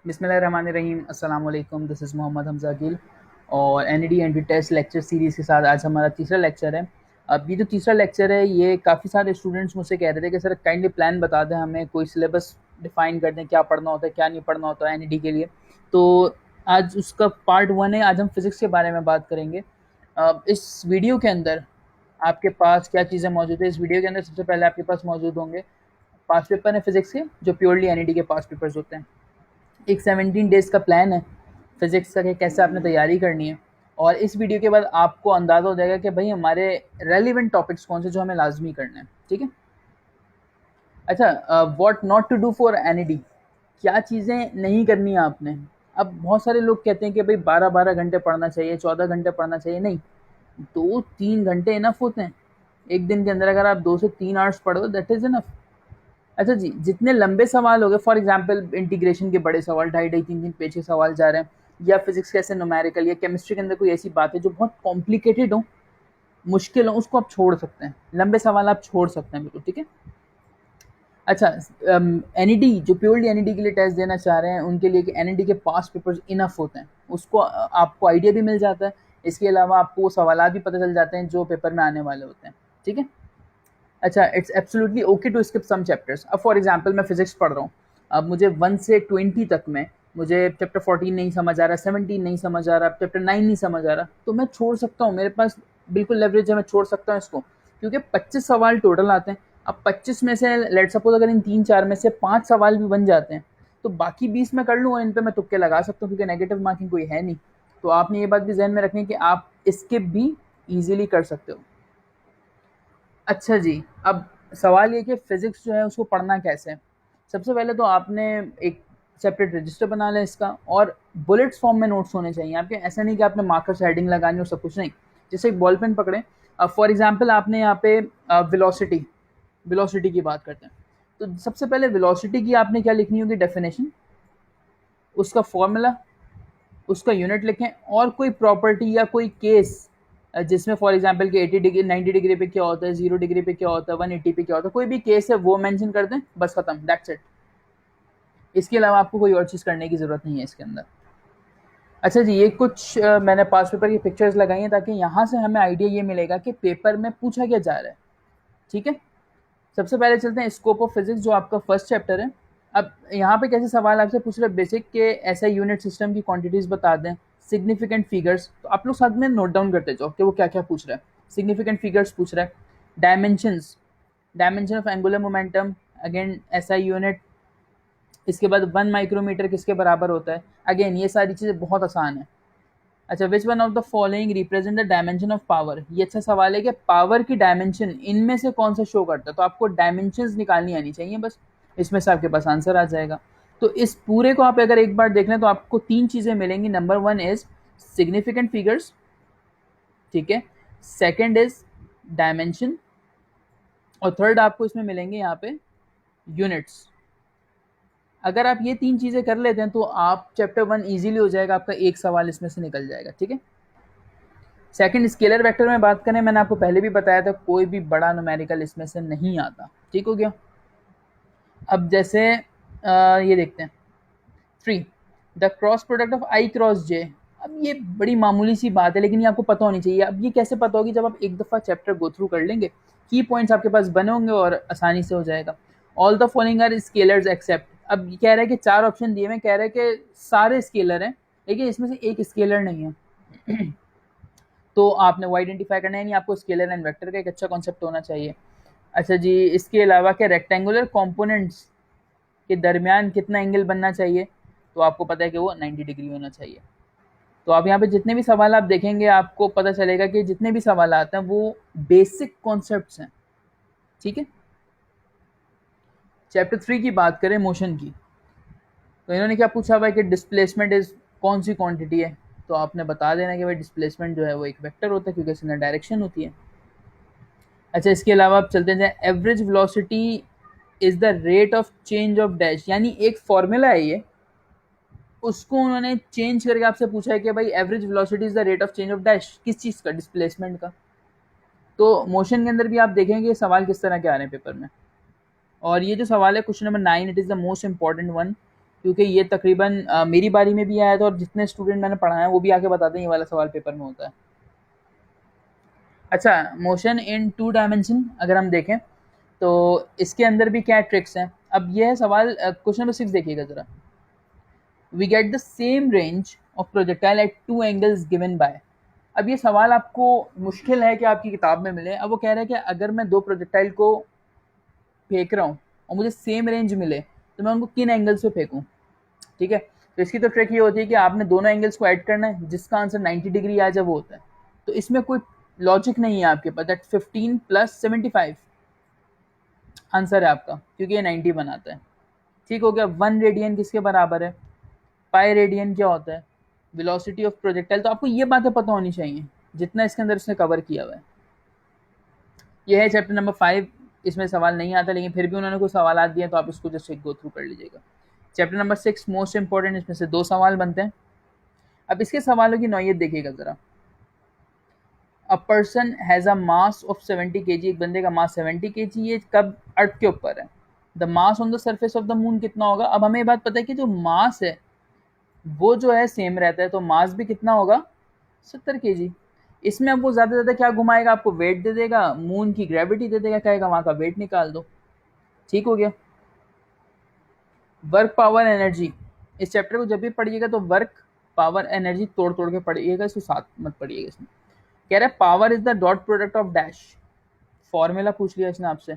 बिस्मिल्लाहिर्रहमानिर्रहीम। अस्सलाम वालेकुम। दिस इज़ मोहम्मद हमज़ा गिल और NED entry test lecture series के साथ आज हमारा तीसरा लेक्चर है। अब ये जो तीसरा लेक्चर है ये काफ़ी सारे स्टूडेंट्स मुझसे कह रहे थे कि सर काइंडली प्लान बता दें, हमें कोई सिलेबस डिफ़ाइन कर दें, क्या पढ़ना होता है क्या नहीं पढ़ना होता है एनईडी के लिए। तो आज उसका पार्ट 1 है। आज हम फ़िज़िक्स के बारे में बात करेंगे। इस वीडियो के अंदर आपके पास क्या चीज़ें मौजूद है। इस वीडियो के अंदर सबसे पहले आपके पास मौजूद होंगे पास्ट पेपर है फिज़िक्स के, जो प्योरली एनईडी के पास्ट पेपर्स होते हैं। एक 17 डेज़ का प्लान है फिज़िक्स का कि कैसे आपने तैयारी करनी है, और इस वीडियो के बाद आपको अंदाज़ा हो जाएगा कि भाई हमारे रेलिवेंट टॉपिक्स कौन से जो हमें लाजमी करने हैं। ठीक है। अच्छा, what not to do for NED, क्या चीज़ें नहीं करनी है आपने। अब बहुत सारे लोग कहते हैं कि भाई 12-12 घंटे पढ़ना चाहिए, 14 घंटे पढ़ना चाहिए। नहीं, 2-3 घंटे इनफ होते हैं। एक दिन के अंदर अगर आप 2 से 3 आवर्स पढ़ो दैट इज़ इनफ। अच्छा जी, जितने लंबे सवाल हो गए, फॉर एग्जांपल इंटीग्रेशन के बड़े सवाल, 2.5-3 पेज के सवाल जा रहे हैं, या फिजिक्स के ऐसे न्यूमेरिकल या केमिस्ट्री के अंदर कोई ऐसी बात है जो बहुत कॉम्प्लिकेटेड हो, मुश्किल हो, उसको आप छोड़ सकते हैं। लंबे सवाल आप छोड़ सकते हैं बिल्कुल। ठीक है। अच्छा, एनईडी जो प्योरली एनईडी के लिए टेस्ट देना चाह रहे हैं उनके लिए कि एनईडी के पास पेपर्स इनफ होते हैं, उसको आपको आइडिया भी मिल जाता है। इसके अलावा आपको वो सवाल भी पता चल जाते हैं जो पेपर में आने वाले होते हैं। ठीक है। अच्छा, it's absolutely okay to skip some chapters. अब फॉर एग्जांपल मैं फिजिक्स पढ़ रहा हूँ, अब मुझे 1 से 20 तक में मुझे चैप्टर 14 नहीं समझ आ रहा, 17 नहीं समझ आ रहा, चैप्टर 9 नहीं समझ आ रहा, तो मैं छोड़ सकता हूँ। मेरे पास बिल्कुल लेवरेज है, मैं छोड़ सकता हूँ इसको, क्योंकि 25 सवाल टोटल आते हैं। अब 25 में से लेट सपोज अगर इन 3-4 में से 5 सवाल भी बन जाते हैं तो बाकी 20 मैं कर लूँ और इन पे मैं तुक्के लगा सकता हूँ, क्योंकि नेगेटिव मार्किंग कोई है नहीं। तो आपने ये बात भी जहन में रखनी है कि आप स्किप भी ईजिली कर सकते हो। अच्छा जी, अब सवाल ये कि फ़िज़िक्स जो है उसको पढ़ना कैसे है? सबसे पहले तो आपने एक सेपरेट रजिस्टर बना लें इसका, और बुलेट्स फॉर्म में नोट्स होने चाहिए आपके। ऐसा नहीं कि आपने मार्कर से हेडिंग लगानी और सब कुछ नहीं। जैसे एक बॉल पेन पकड़ें, फॉर एग्जांपल आपने यहाँ पे वेलोसिटी वेलोसिटी की बात करते हैं, तो सबसे पहले वेलोसिटी की आपने क्या लिखनी होगी, डेफिनेशन, उसका फॉर्मूला, उसका यूनिट लिखें, और कोई प्रॉपर्टी या कोई केस जिसमें फॉर एग्जांपल कि 80 डिग्री 90 डिग्री पे क्या होता है, 0 डिग्री पे क्या होता है, 180 पे क्या होता है, कोई भी केस है वो मेंशन कर दें, बस खत्म, दैट्स इट। इसके अलावा आपको कोई और चीज़ करने की ज़रूरत नहीं है इसके अंदर। अच्छा जी, ये कुछ मैंने पास पेपर की पिक्चर्स लगाई हैं ताकि यहाँ से हमें आइडिया ये मिलेगा कि पेपर में पूछा क्या जा रहा है। ठीक है। सबसे पहले चलते हैं स्कोप ऑफ फिजिक्स, जो आपका फर्स्ट चैप्टर है। अब यहाँ पे कैसे सवाल आपसे पूछ रहे हैं, बेसिक के ऐसा यूनिट सिस्टम की क्वांटिटीज बता दें, सिग्निफिकेंट फिगर्स, तो आप लोग साथ में नोट डाउन करते जाओ कि वो क्या क्या पूछ रहा है। सिग्निफिकेंट फिगर्स पूछ रहा है, dimensions, dimension of angular momentum, again ऐसा यूनिट। इसके बाद 1 माइक्रोमीटर किसके बराबर होता है, अगेन ये सारी चीज़ें बहुत आसान है। अच्छा, which one of the following represent the dimension of power, ये अच्छा सवाल है कि पावर की डायमेंशन इनमें से कौन सा शो करता है, तो आपको डायमेंशंस निकालनी आनी चाहिए बस, इसमें से आपके पास आंसर आ जाएगा। तो इस पूरे को आप अगर एक बार देख लें तो आपको 3 चीज़ें मिलेंगी। नंबर 1 इज सिग्निफिकेंट फिगर्स, ठीक है, सेकेंड इज डायमेंशन, और थर्ड आपको इसमें मिलेंगे यहाँ पे यूनिट्स। अगर आप ये 3 चीज़ें कर लेते हैं तो आप चैप्टर 1 ईजिली हो जाएगा, आपका एक सवाल इसमें से निकल जाएगा। ठीक है। सेकंड, स्केलर वेक्टर में बात करें, मैंने आपको पहले भी बताया था कोई भी बड़ा न्यूमेरिकल इसमें से नहीं आता। ठीक हो गया। अब जैसे ये देखते हैं 3, the cross product of i cross j. अब ये बड़ी मामूली सी बात है लेकिन ये आपको पता होनी चाहिए। अब ये कैसे पता होगी, जब आप एक दफ़ा चैप्टर गो थ्रू कर लेंगे, की पॉइंट्स आपके पास बने होंगे और आसानी से हो जाएगा। All the following are scalars except, अब ये कह रहा है कि 4 ऑप्शन दिए हुए, कह रहा है कि सारे स्केलर हैं लेकिन इसमें से एक स्केलर नहीं है। तो आपने वो आइडेंटिफाई करना है, नहीं आपको स्केलर एंड वेक्टर का एक अच्छा कॉन्सेप्ट होना चाहिए। अच्छा जी, इसके अलावा क्या रेक्टेंगुलर कंपोनेंट्स के दरमियान कितना एंगल बनना चाहिए, तो आपको पता है कि वो 90 डिग्री होना चाहिए। तो आप यहाँ पे जितने भी सवाल आप देखेंगे आपको पता चलेगा कि जितने भी सवाल आते हैं वो बेसिक कॉन्सेप्ट्स हैं। ठीक है। चैप्टर 3 की बात करें, मोशन की, तो इन्होंने क्या पूछा हुआ है कि डिस्प्लेसमेंट इज कौन सी क्वांटिटी है, तो आपने बता देना कि भाई डिस्प्लेसमेंट जो है वो एक वेक्टर होता है क्योंकि इसमें डायरेक्शन होती है। अच्छा, इसके अलावा आप चलते जाएं, average velocity is the rate of change of dash, यानी एक फॉर्मूला है ये, उसको उन्होंने चेंज करके आपसे पूछा है कि भाई average velocity is the rate of change of dash, किस चीज़ का, डिस्प्लेसमेंट का। तो मोशन के अंदर भी आप देखेंगे सवाल किस तरह के आ रहे हैं पेपर में। और ये जो सवाल है question number 9, it is the most important one. क्योंकि ये तकरीबन मेरी बारी में भी आया था और जितने स्टूडेंट मैंने पढ़ाए हैं वो भी आके बताते हैं ये वाला सवाल पेपर में होता है। अच्छा, मोशन इन टू डायमेंशन अगर हम देखें तो इसके अंदर भी क्या ट्रिक्स हैं। अब ये है सवाल, क्वेश्चन नंबर 6 देखिएगा ज़रा। We get the same range of projectile at two angles given by. अब ये सवाल आपको मुश्किल है कि आपकी किताब में मिले। अब वो कह रहे हैं कि अगर मैं दो प्रोजेक्टाइल को फेंक रहा हूँ और मुझे सेम रेंज मिले तो मैं उनको किन एंगल से फेंकूँ। ठीक है, तो इसकी तो ट्रिक ये होती है कि आपने दोनों एंगल्स को ऐड करना है, जिसका आंसर 90 डिग्री आ जाए वो होता है। तो इसमें कोई लॉजिक नहीं है आपके पास। दैट 15 प्लस 75 आंसर है आपका, क्योंकि ये 90 बनाता है। ठीक हो गया। 1 रेडियन किसके बराबर है? पाई रेडियन क्या होता है? Velocity of projectile. तो आपको ये बातें पता होनी चाहिए जितना इसके अंदर उसने कवर किया हुआ है। ये है चैप्टर नंबर 5। इसमें सवाल नहीं आता, लेकिन फिर भी उन्होंने कुछ सवाल दिए तो आप इसको जस्ट एक गो थ्रू कर लीजिएगा। चैप्टर नंबर 6 मोस्ट इंपॉर्टेंट, इसमें से 2 सवाल बनते हैं। अब इसके सवालों की नौयत देखिएगा ज़रा। A person has a mass of 70 KG. एक बंदे का मास 70 केजी है। कब? अर्थ के ऊपर है। The mass on the surface of the moon कितना होगा? अब हमें ये बात पता है कि जो मास है वो जो है सेम रहता है, तो मास भी कितना होगा? 70 केजी। इसमें अब वो ज़्यादा से ज़्यादा क्या घुमाएगा? आपको वेट दे देगा, मून की ग्रेविटी दे देगा, कहेगा वहाँ का वेट निकाल दो। ठीक हो गया। वर्क पावर एनर्जी, इस चैप्टर को जब भी पढ़िएगा तो वर्क पावर एनर्जी तोड़ तोड़ के पढ़िएगा, इसको साथ मत पढ़िएगा। इसमें कह रहा है power is the dot product of dash. Formula पूछ लिया इसने आपसे।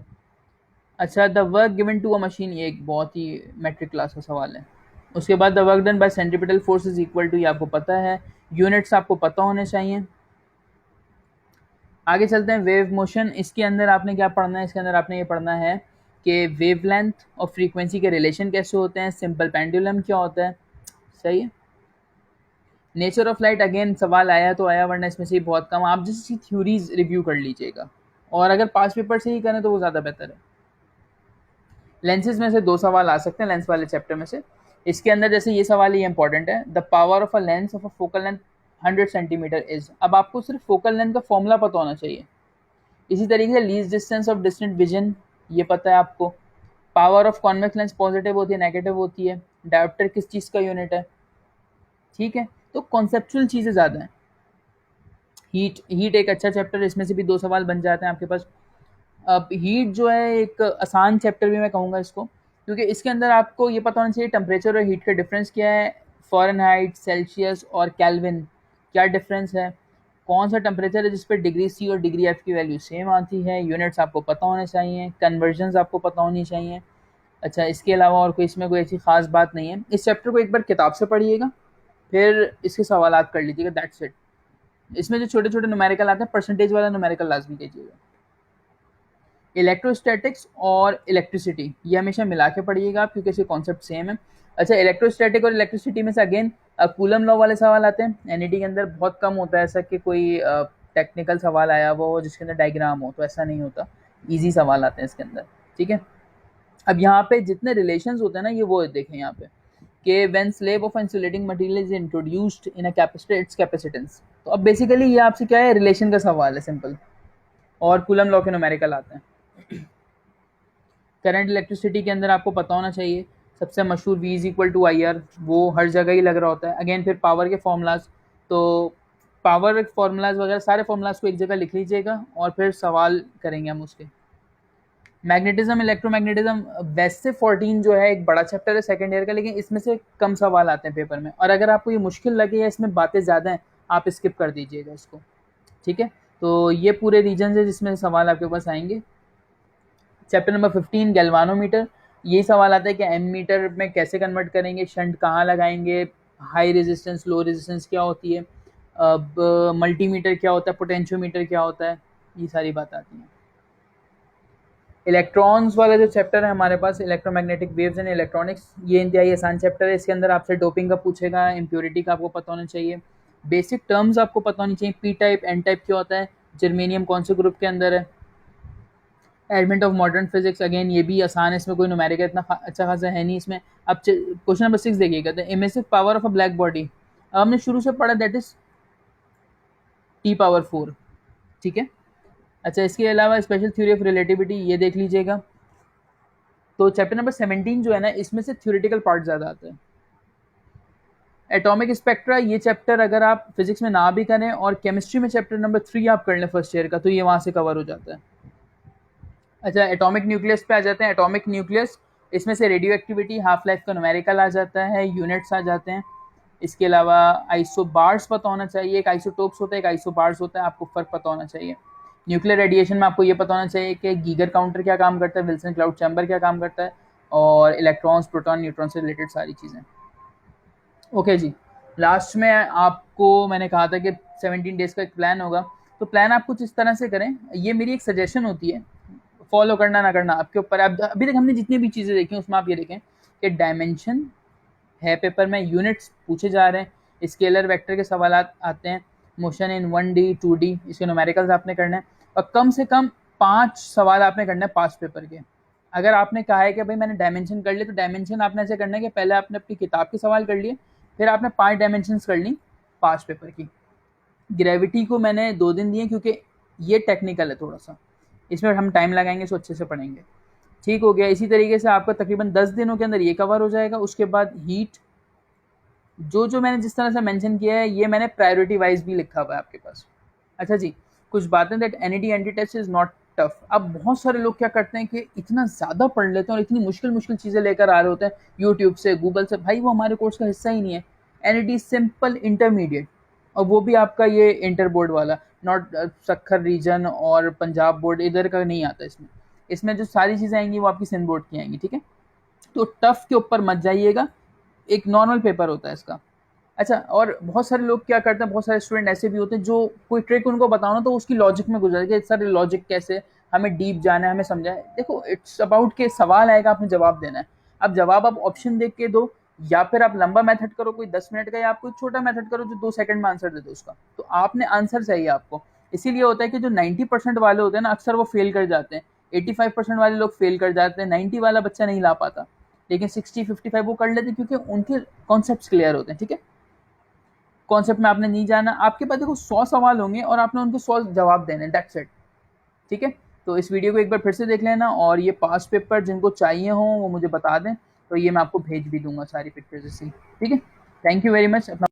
अच्छा, the work given to a machine, ये एक बहुत ही मैट्रिक क्लास का सवाल है। उसके बाद the work done by centripetal force is equal to, ये आपको पता है। यूनिट्स आपको पता होने चाहिए। आगे चलते हैं। वेव मोशन, इसके अंदर आपने क्या पढ़ना है? इसके अंदर आपने ये पढ़ना है कि वेवलेंथ और फ्रीक्वेंसी के रिलेशन कैसे होते हैं, सिंपल पेंडुलम क्या होता है। सही है। नेचर ऑफ लाइट, अगेन सवाल आया तो आया, वरना इसमें से ही बहुत कम। आप जैसी थ्योरीज रिव्यू कर लीजिएगा, और अगर पास पेपर से ही करें तो वो ज़्यादा बेहतर है। लेंसेज में से 2 सवाल आ सकते हैं, लेंस वाले चैप्टर में से। इसके अंदर जैसे ये सवाल ही इंपॉर्टेंट है। The power of a lens of a focal length 100 centimetre is. अब आपको सिर्फ फोकल लेंथ का फॉर्मूला पता होना चाहिए। इसी तरीके से least distance of distant vision, ये पता है आपको। Power of convex lens positive होती है, नेगेटिव होती है। डायोप्टर किस चीज़ का यूनिट है। ठीक है, तो कॉन्सेप्चुअल चीज़ें ज़्यादा हैं। हीट एक अच्छा चैप्टर है, इसमें से भी 2 सवाल बन जाते हैं आपके पास। अब हीट जो है एक आसान चैप्टर भी मैं कहूँगा इसको, क्योंकि इसके अंदर आपको ये पता होना चाहिए टेम्परेचर और हीट का डिफरेंस क्या है। फ़ारेनहाइट, सेल्सियस और केल्विन क्या डिफरेंस है। कौन सा टेम्परेचर है जिस पे डिग्री सी और डिग्री एफ की वैल्यू सेम आती है। यूनिट्स आपको पता होने चाहिए। कन्वर्जन्स आपको पता होनी चाहिए। अच्छा, इसके अलावा और कोई इसमें कोई ऐसी खास बात नहीं है। इस चैप्टर को एक बार किताब से पढ़िएगा, फिर इसके सवालात कर लीजिएगा, दैट्स इट। इसमें जो छोटे छोटे न्यूमेरिकल आते हैं, परसेंटेज वाला न्यूमेरिकल लाजमी कीजिएगा। इलेक्ट्रोस्टैटिक्स और इलेक्ट्रिसिटी ये हमेशा मिला के पढ़िएगा आप, क्योंकि इसके कॉन्सेप्ट सेम है। अच्छा, इलेक्ट्रोस्टैटिक और इलेक्ट्रिसिटी में से अगेन कूलम लॉ वाले सवाल आते हैं। एनईटी के अंदर बहुत कम होता है ऐसा कि कोई टेक्निकल सवाल आया वो हो जिसके अंदर डायग्राम हो, तो ऐसा नहीं होता। ईजी सवाल आते हैं इसके अंदर। ठीक है। अब यहाँ पे जितने रिलेशंस होते हैं ना, ये वो देखें यहाँ पे कि when slab of insulating material is introduced in a capacitor it's capacitance. तो अब बेसिकली ये आपसे क्या है, रिलेशन का सवाल है, सिंपल। और कूलम लॉ के न्यूमेरिकल आते हैं। करंट इलेक्ट्रिसिटी के अंदर आपको पता होना चाहिए सबसे मशहूर V is equal to I R, वो हर जगह ही लग रहा होता है। अगेन फिर पावर के फॉर्मूलाज, तो पावर फॉर्मूलाज वगैरह सारे फॉर्मूलाज को एक जगह लिख लीजिएगा और फिर सवाल करेंगे हम उसके। मैग्नेटिज्म, इलेक्ट्रोमैग्नेटिज्म, वैसे 14 जो है एक बड़ा चैप्टर है सेकंड ईयर का, लेकिन इसमें से कम सवाल आते हैं पेपर में। और अगर आपको ये मुश्किल लगे या इसमें बातें ज़्यादा हैं, आप स्किप कर दीजिएगा इसको। ठीक है, तो ये पूरे रीजन है जिसमें सवाल आपके पास आएंगे। चैप्टर नंबर 15 गैल्वानोमीटर, यही सवाल आता है कि एमीटर में कैसे कन्वर्ट करेंगे, शंट कहाँ लगाएंगे, हाई रेजिस्टेंस लो रेजिस्टेंस क्या होती है, अब मल्टीमीटर क्या होता है, पोटेंशियोमीटर क्या होता है, ये सारी बात आती हैं। इलेक्ट्रॉन्स वाला जो चैप्टर है हमारे पास, इलेक्ट्रोमैग्नेटिक वेव्स एंड इलेक्ट्रॉनिक्स, ये इंतहाई आसान चैप्टर है। इसके अंदर आपसे डोपिंग का पूछेगा, इम्प्योरिटी का आपको पता होना चाहिए, बेसिक टर्म्स आपको पता होनी चाहिए। पी टाइप एन टाइप क्या होता है, जर्मेनियम कौन से ग्रुप के अंदर है, element of modern physics, again ये भी आसान है, इसमें कोई न्यूमेरिकल इतना अच्छा खासा है नहीं इसमें। अब क्वेश्चन नंबर 6 देखिएगा, the emissive power of a black body, अब हमने शुरू से पढ़ा, दैट इज T⁴। ठीक है। अच्छा, इसके अलावा स्पेशल थ्योरी ऑफ रिलेटिविटी ये देख लीजिएगा। तो चैप्टर नंबर 17 जो है ना, इसमें से थ्योरेटिकल पार्ट ज़्यादा आता है। एटॉमिक स्पेक्ट्रा, ये चैप्टर अगर आप फिजिक्स में ना भी करें और केमिस्ट्री में चैप्टर नंबर 3 आप कर लें फर्स्ट ईयर का, तो ये वहाँ से कवर हो जाता है। अच्छा, एटॉमिक न्यूक्लियस पे आ जाते हैं। एटॉमिक न्यूक्लियस, इसमें से रेडियो एक्टिविटी, हाफ लाइफ का न्यूमेरिकल आ जाता है, यूनिट्स आ जाते हैं। इसके अलावा आइसोबार्स पता होना चाहिए। एक आइसोटोप्स होता है, एक आइसोबार्स होता है, आपको फ़र्क पता होना चाहिए। न्यूक्लियर रेडिएशन में आपको ये पता होना चाहिए कि गीगर काउंटर क्या काम करता है, विल्सन क्लाउड चैम्बर क्या काम करता है, और इलेक्ट्रॉन्स, प्रोटॉन, न्यूट्रॉन से रिलेटेड सारी चीज़ें। ओके जी, लास्ट में आपको मैंने कहा था कि 17 डेज़ का एक प्लान होगा, तो प्लान आप कुछ इस तरह से करें। ये मेरी एक सजेशन होती है, फॉलो करना ना करना आपके ऊपर। आप अभी तक हमने जितनी भी चीज़ें देखी उसमें आप ये देखें कि डायमेंशन है पेपर में, यूनिट्स पूछे जा रहे हैं, स्केलर वेक्टर के सवाल आते हैं, मोशन इन 1D 2D, इसके न्यूमेरिकल्स आपने करने हैं, और कम से कम 5 सवाल आपने करने हैं पास पेपर के। अगर आपने कहा है कि भाई मैंने डायमेंशन कर लिए, तो डायमेंशन आपने ऐसे करना है कि पहले आपने अपनी किताब के सवाल कर लिए, फिर आपने 5 डायमेंशंस कर ली पास पेपर की। ग्रेविटी को मैंने 2 दिन दिए क्योंकि ये टेक्निकल है थोड़ा सा, इसमें हम टाइम लगाएंगे, इसको अच्छे से पढ़ेंगे। ठीक हो गया। इसी तरीके से आपका तकरीबन 10 दिनों के अंदर ये कवर हो जाएगा। उसके बाद हीट, जो मैंने जिस तरह से मेंशन किया है, ये मैंने प्रायोरिटी वाइज भी लिखा हुआ है आपके पास। अच्छा जी, कुछ बातें, that NED entry test is not tough. अब बहुत सारे लोग क्या करते हैं कि इतना ज़्यादा पढ़ लेते हैं और इतनी मुश्किल मुश्किल चीज़ें लेकर आ रहे होते हैं यूट्यूब से, गूगल से। भाई वो हमारे कोर्स का हिस्सा ही नहीं है। एनईडी सिंपल इंटरमीडिएट, और वो भी आपका ये इंटर बोर्ड वाला, नॉट सक्खर रीजन और पंजाब बोर्ड, इधर का नहीं आता इसमें। इसमें जो सारी चीज़ें आएंगी वो आपकी सिंध बोर्ड की आएंगी, ठीक है। तो टफ के ऊपर मत जाइएगा, एक नॉर्मल पेपर होता है इसका। अच्छा, और बहुत सारे लोग क्या करते हैं, बहुत सारे स्टूडेंट ऐसे भी होते हैं जो कोई ट्रिक उनको बताओ ना तो उसकी लॉजिक में गुजर जाए कि सर लॉजिक कैसे, हमें डीप जाना है, हमें समझा है। देखो, इट्स अबाउट के सवाल आएगा, आपने जवाब देना है। अब जवाब आप ऑप्शन देख के दो, या फिर आप लंबा मेथड करो कोई 10 मिनट का, या आप कोई छोटा मेथड करो जो 2 सेकंड में आंसर दे दो उसका। तो आपने आंसर चाहिए आपको। इसीलिए होता है कि जो 90% वाले होते हैं ना, अक्सर वो फेल कर जाते हैं। 85% वाले लोग फेल कर जाते हैं, 90 वाला बच्चा नहीं ला पाता, लेकिन 60-55 वो कर लेते हैं क्योंकि उनके कॉन्सेप्ट क्लियर होते हैं, ठीक है। कॉन्सेप्ट में आपने नहीं जाना, आपके पास देखो 100 सवाल होंगे और आपने उनको 100 जवाब देने, दैट्स इट, ठीक है। तो इस वीडियो को एक बार फिर से देख लेना, और ये पास पेपर जिनको चाहिए हो वो मुझे बता दें, तो ये मैं आपको भेज भी दूंगा सारी पिक्चर्स इसी, ठीक है। Thank you very much. अपना